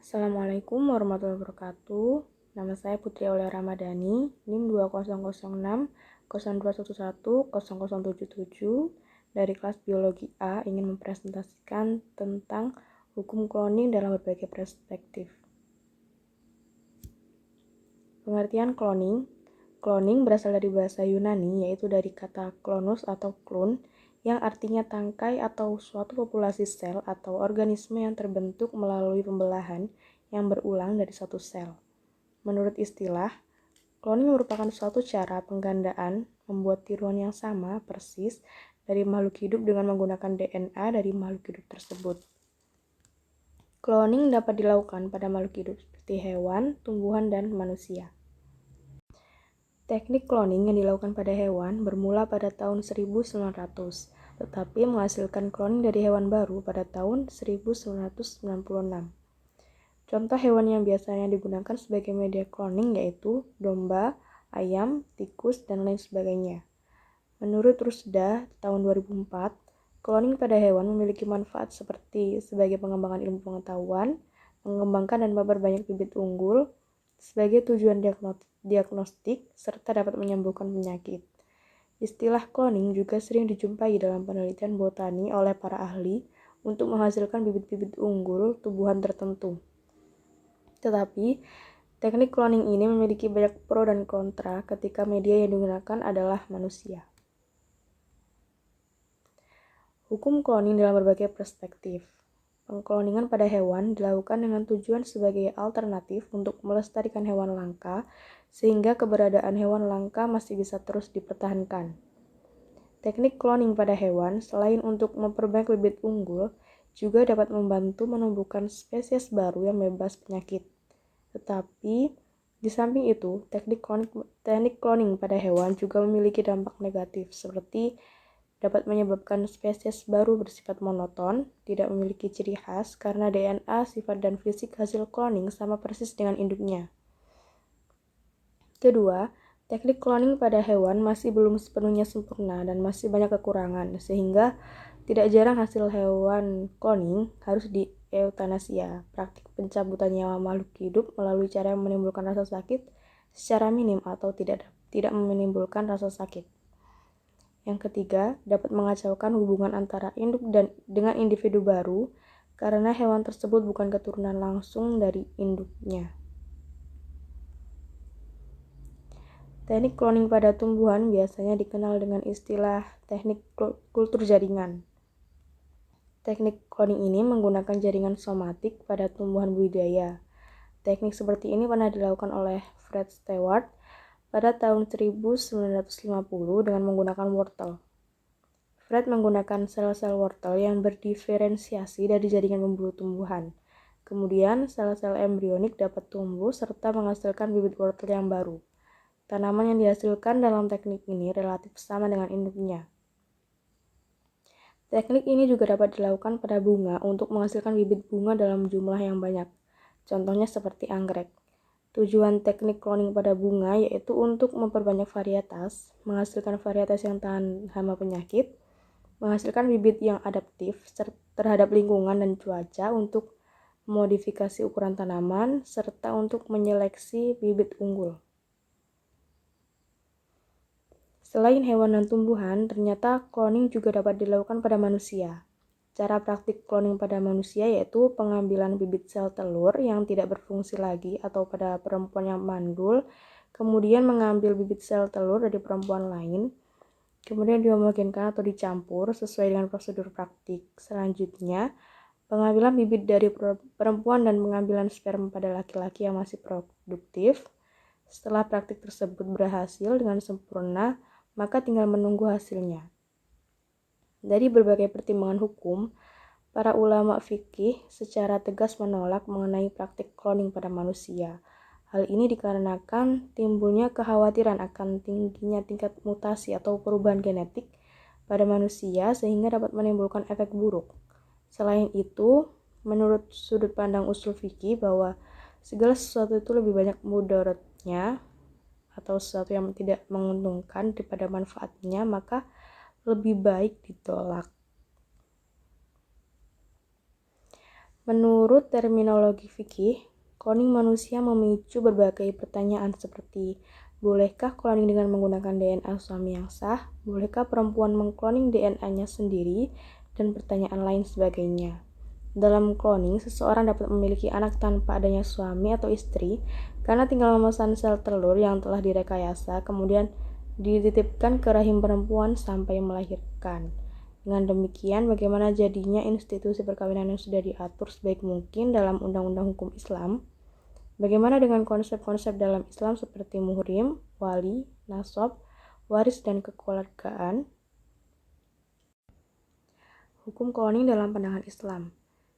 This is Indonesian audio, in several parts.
Assalamualaikum warahmatullahi wabarakatuh. Nama saya Putri Aulia Ramadhani, NIM 2006 02110077 dari kelas Biologi A ingin mempresentasikan tentang hukum kloning dalam berbagai perspektif. Pengertian kloning. Kloning berasal dari bahasa Yunani, yaitu dari kata klonus atau klon, yang artinya tangkai atau suatu populasi sel atau organisme yang terbentuk melalui pembelahan yang berulang dari satu sel. Menurut istilah, kloning merupakan suatu cara penggandaan membuat tiruan yang sama persis dari makhluk hidup dengan menggunakan DNA dari makhluk hidup tersebut. Kloning dapat dilakukan pada makhluk hidup seperti hewan, tumbuhan, dan manusia. Teknik kloning yang dilakukan pada hewan bermula pada tahun 1900, tetapi menghasilkan kloning dari hewan baru pada tahun 1996. Contoh hewan yang biasanya digunakan sebagai media kloning yaitu domba, ayam, tikus, dan lain sebagainya. Menurut Rusda tahun 2004, kloning pada hewan memiliki manfaat seperti sebagai pengembangan ilmu pengetahuan, mengembangkan dan memperbanyak bibit unggul, sebagai tujuan diagnostik, serta dapat menyembuhkan penyakit. Istilah kloning juga sering dijumpai dalam penelitian botani oleh para ahli untuk menghasilkan bibit-bibit unggul tumbuhan tertentu. Tetapi, teknik kloning ini memiliki banyak pro dan kontra ketika media yang digunakan adalah manusia. Hukum kloning dalam berbagai perspektif. Pengkloningan pada hewan dilakukan dengan tujuan sebagai alternatif untuk melestarikan hewan langka, sehingga keberadaan hewan langka masih bisa terus dipertahankan. Teknik kloning pada hewan, selain untuk memperbanyak bibit unggul, juga dapat membantu menumbuhkan spesies baru yang bebas penyakit. Tetapi, di samping itu, teknik kloning pada hewan juga memiliki dampak negatif, seperti dapat menyebabkan spesies baru bersifat monoton, tidak memiliki ciri khas karena DNA, sifat, dan fisik hasil kloning sama persis dengan induknya. Kedua, teknik kloning pada hewan masih belum sepenuhnya sempurna dan masih banyak kekurangan, sehingga tidak jarang hasil hewan kloning harus dieutanasia. Praktik pencabutan nyawa makhluk hidup melalui cara yang menimbulkan rasa sakit secara minim atau tidak menimbulkan rasa sakit. Yang ketiga, dapat mengacaukan hubungan antara induk dengan individu baru karena hewan tersebut bukan keturunan langsung dari induknya. Teknik kloning pada tumbuhan biasanya dikenal dengan istilah teknik kultur jaringan. Teknik kloning ini menggunakan jaringan somatik pada tumbuhan budidaya. Teknik seperti ini pernah dilakukan oleh Fred Stewart pada tahun 1950 dengan menggunakan wortel. Fred menggunakan sel-sel wortel yang berdiferensiasi dari jaringan pembuluh tumbuhan. Kemudian, sel-sel embrionik dapat tumbuh serta menghasilkan bibit wortel yang baru. Tanaman yang dihasilkan dalam teknik ini relatif sama dengan induknya. Teknik ini juga dapat dilakukan pada bunga untuk menghasilkan bibit bunga dalam jumlah yang banyak. Contohnya seperti anggrek. Tujuan teknik kloning pada bunga yaitu untuk memperbanyak varietas, menghasilkan varietas yang tahan hama penyakit, menghasilkan bibit yang adaptif terhadap lingkungan dan cuaca untuk memodifikasi ukuran tanaman, serta untuk menyeleksi bibit unggul. Selain hewan dan tumbuhan, ternyata kloning juga dapat dilakukan pada manusia. Cara praktik kloning pada manusia yaitu pengambilan bibit sel telur yang tidak berfungsi lagi atau pada perempuan yang mandul, kemudian mengambil bibit sel telur dari perempuan lain, kemudian dihomogenkan atau dicampur sesuai dengan prosedur praktik. Selanjutnya, pengambilan bibit dari perempuan dan pengambilan sperma pada laki-laki yang masih produktif. Setelah praktik tersebut berhasil dengan sempurna, maka tinggal menunggu hasilnya. Dari berbagai pertimbangan hukum, para ulama fikih secara tegas menolak mengenai praktik kloning pada manusia. Hal ini dikarenakan timbulnya kekhawatiran akan tingginya tingkat mutasi atau perubahan genetik pada manusia sehingga dapat menimbulkan efek buruk. Selain itu, menurut sudut pandang usul fikih bahwa segala sesuatu itu lebih banyak mudaratnya atau sesuatu yang tidak menguntungkan daripada manfaatnya, maka lebih baik ditolak. Menurut terminologi fikih, kloning manusia memicu berbagai pertanyaan seperti bolehkah kloning dengan menggunakan DNA suami yang sah? Bolehkah perempuan mengkloning DNA-nya sendiri? Dan pertanyaan lain sebagainya. Dalam kloning, seseorang dapat memiliki anak tanpa adanya suami atau istri karena tinggal memesan sel telur yang telah direkayasa, kemudian dititipkan ke rahim perempuan sampai melahirkan. Dengan demikian, bagaimana jadinya institusi perkawinan yang sudah diatur sebaik mungkin dalam undang-undang hukum Islam? Bagaimana dengan konsep-konsep dalam Islam seperti muhrim, wali, nasab, waris, dan kekeluargaan? Hukum kloning dalam pandangan Islam.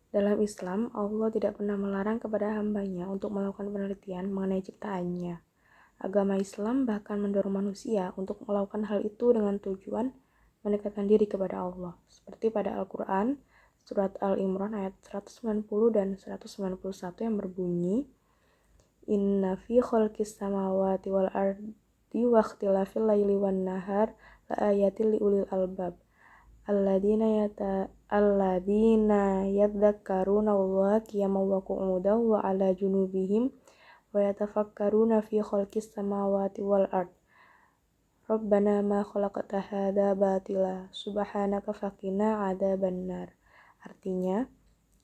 Dalam Islam, Allah tidak pernah melarang kepada hambanya untuk melakukan penelitian mengenai ciptaannya. Agama Islam bahkan mendorong manusia untuk melakukan hal itu dengan tujuan mendekatkan diri kepada Allah. Seperti pada Al-Quran, surat Al-Imran ayat 190 dan 191 yang berbunyi, Inna fi khalqis samawati wal ardi wa ikhtilafil laili wan nahar la ayatil liulil albab. Alladzina yadzakkaruna Allah qiyaman wa qu'udan wa ala junubihim wa yatafakkaruna fi khalqis samawati wal ard. Rabbana ma khalaqta hadza batila subhanaka faqina adzabannar. Artinya,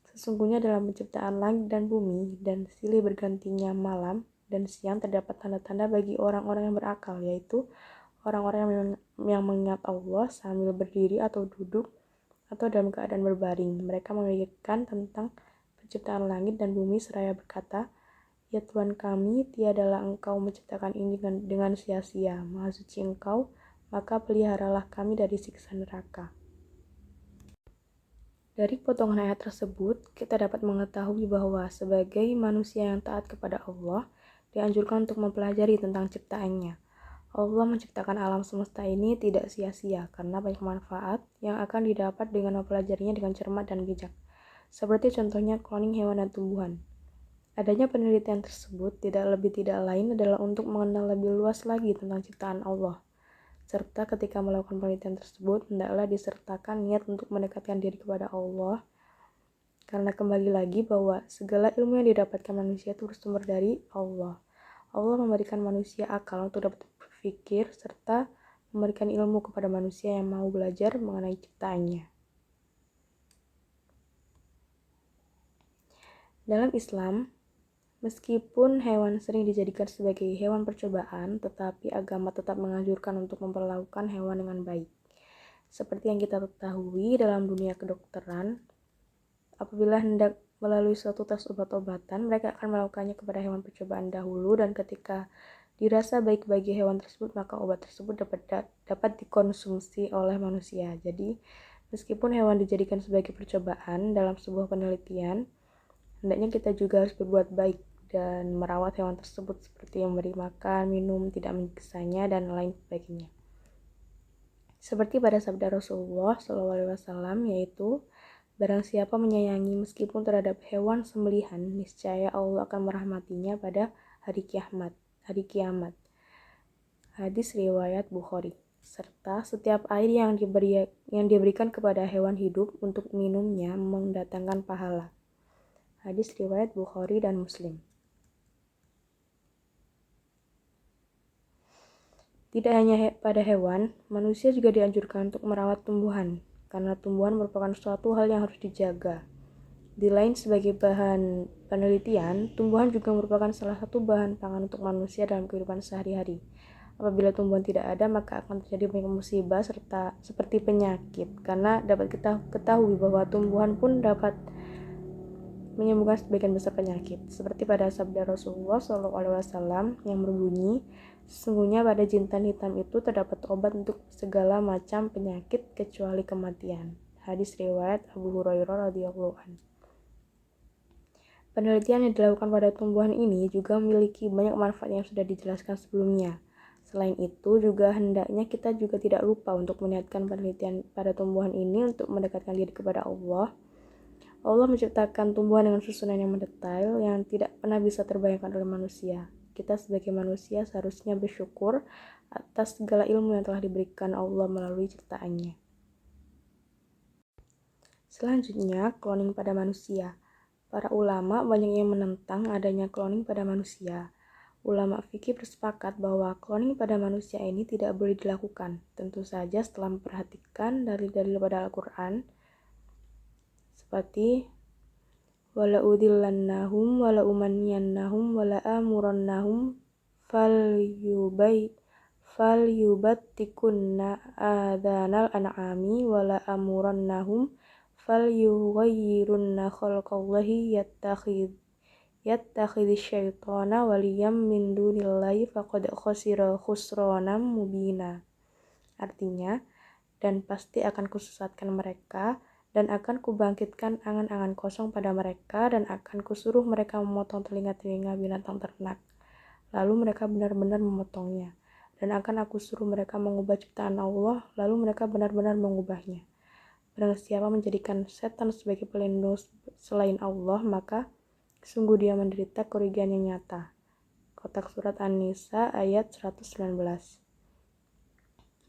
sesungguhnya dalam penciptaan langit dan bumi dan silih bergantinya malam dan siang terdapat tanda-tanda bagi orang-orang yang berakal, yaitu orang-orang yang mengingat Allah sambil berdiri atau duduk atau dalam keadaan berbaring. Mereka memikirkan tentang penciptaan langit dan bumi seraya berkata, Ya Tuhan kami, tiadalah Engkau menciptakan ini dengan sia-sia. Maha suci Engkau, maka peliharalah kami dari siksa neraka. Dari potongan ayat tersebut, kita dapat mengetahui bahwa sebagai manusia yang taat kepada Allah, dianjurkan untuk mempelajari tentang ciptaannya. Allah menciptakan alam semesta ini tidak sia-sia karena banyak manfaat yang akan didapat dengan mempelajarinya dengan cermat dan bijak. Seperti contohnya kloning hewan dan tumbuhan. Adanya penelitian tersebut tidak lain adalah untuk mengenal lebih luas lagi tentang ciptaan Allah. Serta ketika melakukan penelitian tersebut, hendaklah disertakan niat untuk mendekatkan diri kepada Allah. Karena kembali lagi bahwa segala ilmu yang didapatkan manusia itu bersumber dari Allah. Allah memberikan manusia akal untuk dapat berpikir serta memberikan ilmu kepada manusia yang mau belajar mengenai ciptaannya. Dalam Islam, meskipun hewan sering dijadikan sebagai hewan percobaan, tetapi agama tetap menganjurkan untuk memperlakukan hewan dengan baik. Seperti yang kita ketahui dalam dunia kedokteran, apabila hendak melalui suatu tes obat-obatan, mereka akan melakukannya kepada hewan percobaan dahulu, dan ketika dirasa baik bagi hewan tersebut, maka obat tersebut dapat dikonsumsi oleh manusia. Jadi, meskipun hewan dijadikan sebagai percobaan dalam sebuah penelitian, hendaknya kita juga harus berbuat baik dan merawat hewan tersebut seperti memberi makan, minum, tidak menyiksanya, dan lain sebagainya. Seperti pada sabda Rasulullah SAW, yaitu barang siapa menyayangi meskipun terhadap hewan sembelihan, niscaya Allah akan merahmatinya pada hari kiamat. Hadis riwayat Bukhari. Serta setiap air yang diberikan kepada hewan hidup untuk minumnya mendatangkan pahala. Hadis riwayat Bukhari dan Muslim. Tidak hanya pada hewan, manusia juga dianjurkan untuk merawat tumbuhan, karena tumbuhan merupakan suatu hal yang harus dijaga. Di lain sebagai bahan penelitian, tumbuhan juga merupakan salah satu bahan pangan untuk manusia dalam kehidupan sehari-hari. Apabila tumbuhan tidak ada, maka akan terjadi banyak musibah serta seperti penyakit, karena dapat kita ketahui bahwa tumbuhan pun dapat menyembuhkan sebagian besar penyakit. Seperti pada sabda Rasulullah SAW yang berbunyi, sesungguhnya pada jintan hitam itu terdapat obat untuk segala macam penyakit kecuali kematian. Hadis riwayat Abu Hurairah radhiyallahu anhu. Penelitian yang dilakukan pada tumbuhan ini juga memiliki banyak manfaat yang sudah dijelaskan sebelumnya. Selain itu, juga hendaknya kita juga tidak lupa untuk meniatkan penelitian pada tumbuhan ini untuk mendekatkan diri kepada Allah. Allah menciptakan tumbuhan dengan susunan yang mendetail yang tidak pernah bisa terbayangkan oleh manusia. Kita sebagai manusia seharusnya bersyukur atas segala ilmu yang telah diberikan Allah melalui ciptaannya. Selanjutnya, kloning pada manusia. Para ulama banyak yang menentang adanya cloning pada manusia. Ulama fikih bersepakat bahwa cloning pada manusia ini tidak boleh dilakukan, tentu saja setelah memperhatikan dalil-dalil pada Al-Quran, seperti wala udillannahum wala umanniyannahum wala amurannahum falyubattikunna adhanal an'ami wala amurannahum falyughayyirunna khalqallahi yattakhidhi syaitana waliyam min dunillahi faqad khasira khusranan mubina. Artinya, dan pasti akan kusesatkan mereka, dan akan kubangkitkan angan-angan kosong pada mereka, dan akan kusuruh mereka memotong telinga-telinga binatang ternak. Lalu mereka benar-benar memotongnya, dan akan aku suruh mereka mengubah ciptaan Allah, lalu mereka benar-benar mengubahnya. Barang siapa menjadikan setan sebagai pelindung selain Allah, maka sungguh dia menderita kerugian yang nyata. Kotak surat An-Nisa ayat 119.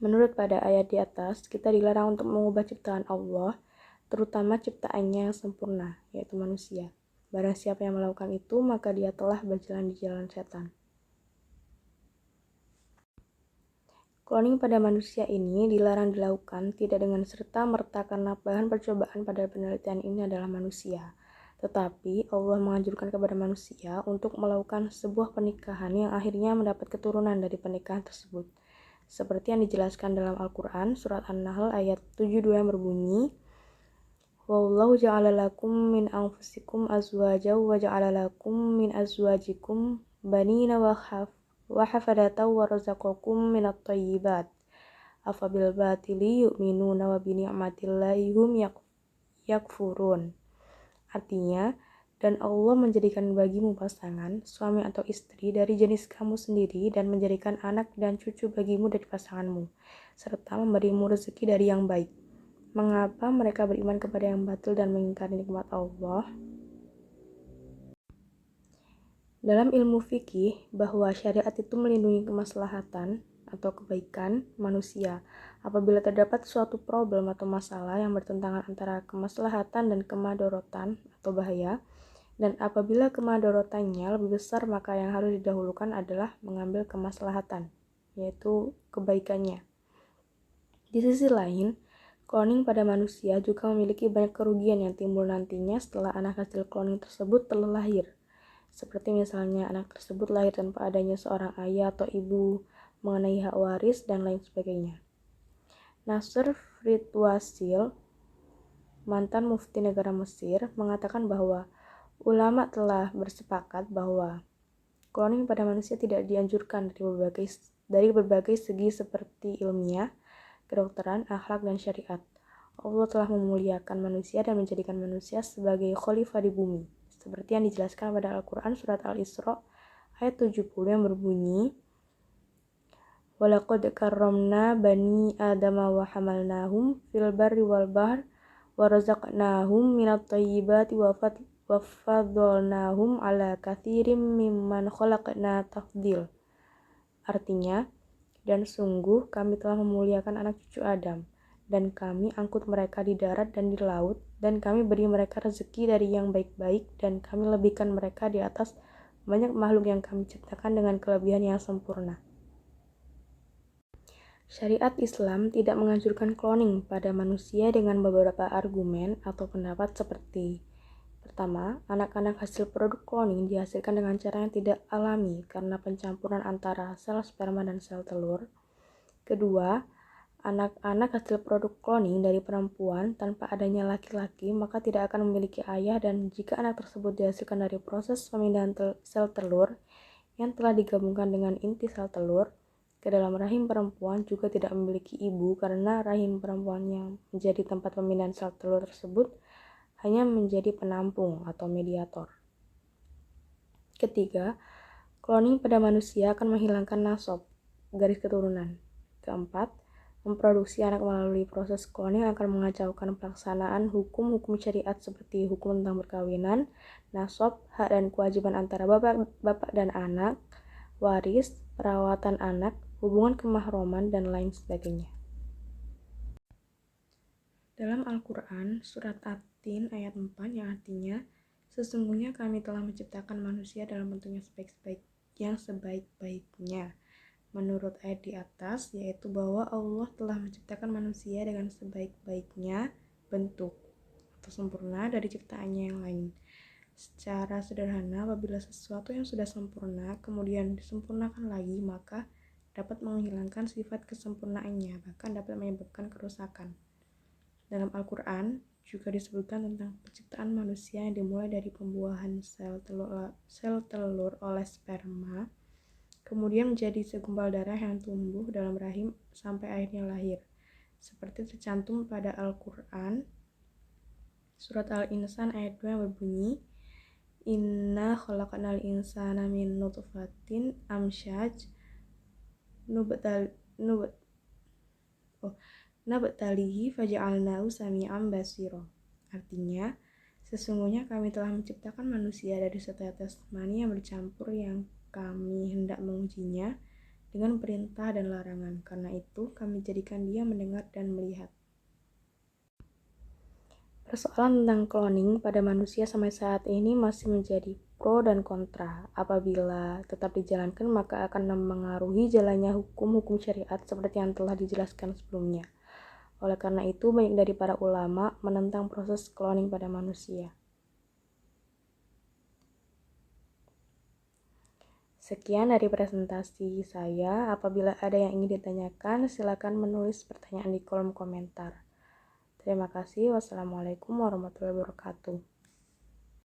Menurut pada ayat di atas, kita dilarang untuk mengubah ciptaan Allah, terutama ciptaannya yang sempurna, yaitu manusia. Barang siapa yang melakukan itu, maka dia telah berjalan di jalan setan. Cloning pada manusia ini dilarang dilakukan tidak dengan serta-merta karena bahan percobaan pada penelitian ini adalah manusia. Tetapi Allah menganjurkan kepada manusia untuk melakukan sebuah pernikahan yang akhirnya mendapat keturunan dari pernikahan tersebut. Seperti yang dijelaskan dalam Al-Quran, surat An-Nahl ayat 72 yang berbunyi, Wallahu ja'ala lakum min anfusikum azwajaw wa ja'ala lakum min azwajikum banina wa hafadata wa razaqakum minat thayyibat. Afabil batili yu'minuna wa bini'matillahi hum yakfurun. Artinya, dan Allah menjadikan bagimu pasangan, suami atau istri dari jenis kamu sendiri dan menjadikan anak dan cucu bagimu dari pasanganmu, serta memberimu rezeki dari yang baik. Mengapa mereka beriman kepada yang batil dan mengingkari nikmat Allah? Dalam ilmu fikih, bahwa syariat itu melindungi kemaslahatan atau kebaikan manusia. Apabila terdapat suatu problem atau masalah yang bertentangan antara kemaslahatan dan kemadorotan atau bahaya, dan apabila kemadorotannya lebih besar, maka yang harus didahulukan adalah mengambil kemaslahatan, yaitu kebaikannya. Di sisi lain, cloning pada manusia juga memiliki banyak kerugian yang timbul nantinya setelah anak hasil cloning tersebut telah lahir. Seperti misalnya anak tersebut lahir tanpa adanya seorang ayah atau ibu, mengenai hak waris, dan lain sebagainya. Nasser Fritwasil, mantan mufti negara Mesir, mengatakan bahwa ulama telah bersepakat bahwa cloning pada manusia tidak dianjurkan dari berbagai segi seperti ilmiah, kedokteran, akhlak, dan syariat. Allah telah memuliakan manusia dan menjadikan manusia sebagai khalifah di bumi, seperti yang dijelaskan pada Al-Quran surat Al-Isra ayat 70 yang berbunyi, Walaqad karramna bani Adama wa hamalnahum fil barri wal bahr wa razaqnahum minat thayyibati wa fadolnahum ala kathirim mimman khalaqna tafdil. Artinya, dan sungguh kami telah memuliakan anak cucu Adam, dan kami angkut mereka di darat dan di laut, dan kami beri mereka rezeki dari yang baik-baik, dan kami lebihkan mereka di atas banyak makhluk yang kami ciptakan dengan kelebihan yang sempurna. Syariat Islam tidak menganjurkan cloning pada manusia dengan beberapa argumen atau pendapat seperti: pertama, anak-anak hasil produk cloning dihasilkan dengan cara yang tidak alami karena pencampuran antara sel sperma dan sel telur. Kedua, anak-anak hasil produk cloning dari perempuan tanpa adanya laki-laki maka tidak akan memiliki ayah, dan jika anak tersebut dihasilkan dari proses pemindahan sel telur yang telah digabungkan dengan inti sel telur ke dalam rahim perempuan juga tidak memiliki ibu karena rahim perempuan yang menjadi tempat pemindahan sel telur tersebut hanya menjadi penampung atau mediator. Ketiga, cloning pada manusia akan menghilangkan nasab, garis keturunan. Keempat, memproduksi anak melalui proses cloning akan mengacaukan pelaksanaan hukum-hukum syariat seperti hukum tentang perkawinan, nasab, hak dan kewajiban antara bapak dan anak, waris, perawatan anak, hubungan kemahroman, dan lain sebagainya. Dalam Al-Quran, surat At-Tin ayat 4 yang artinya, Sesungguhnya kami telah menciptakan manusia dalam bentuk yang sebaik-baiknya. Menurut ayat di atas, yaitu bahwa Allah telah menciptakan manusia dengan sebaik-baiknya bentuk atau sempurna dari ciptaannya yang lain. Secara sederhana, apabila sesuatu yang sudah sempurna kemudian disempurnakan lagi, maka dapat menghilangkan sifat kesempurnaannya, bahkan dapat menyebabkan kerusakan. Dalam Al-Quran juga disebutkan tentang penciptaan manusia yang dimulai dari pembuahan sel telur oleh sperma, kemudian menjadi segumpal darah yang tumbuh dalam rahim sampai akhirnya lahir. Seperti tercantum pada Al-Quran, surat Al-Insan ayat 2 yang berbunyi, Inna khalaqnal insana min nutfatin amsyaj nabtalihi faja'alnahu sami'an basira. Artinya, sesungguhnya kami telah menciptakan manusia dari setetes mani yang bercampur yang kami hendak mengujinya dengan perintah dan larangan. Karena itu, kami jadikan dia mendengar dan melihat. Persoalan tentang cloning pada manusia sampai saat ini masih menjadi pro dan kontra. Apabila tetap dijalankan, maka akan mempengaruhi jalannya hukum-hukum syariat seperti yang telah dijelaskan sebelumnya. Oleh karena itu, banyak dari para ulama menentang proses cloning pada manusia. Sekian dari presentasi saya. Apabila ada yang ingin ditanyakan, silakan menulis pertanyaan di kolom komentar. Terima kasih. Wassalamualaikum warahmatullahi wabarakatuh.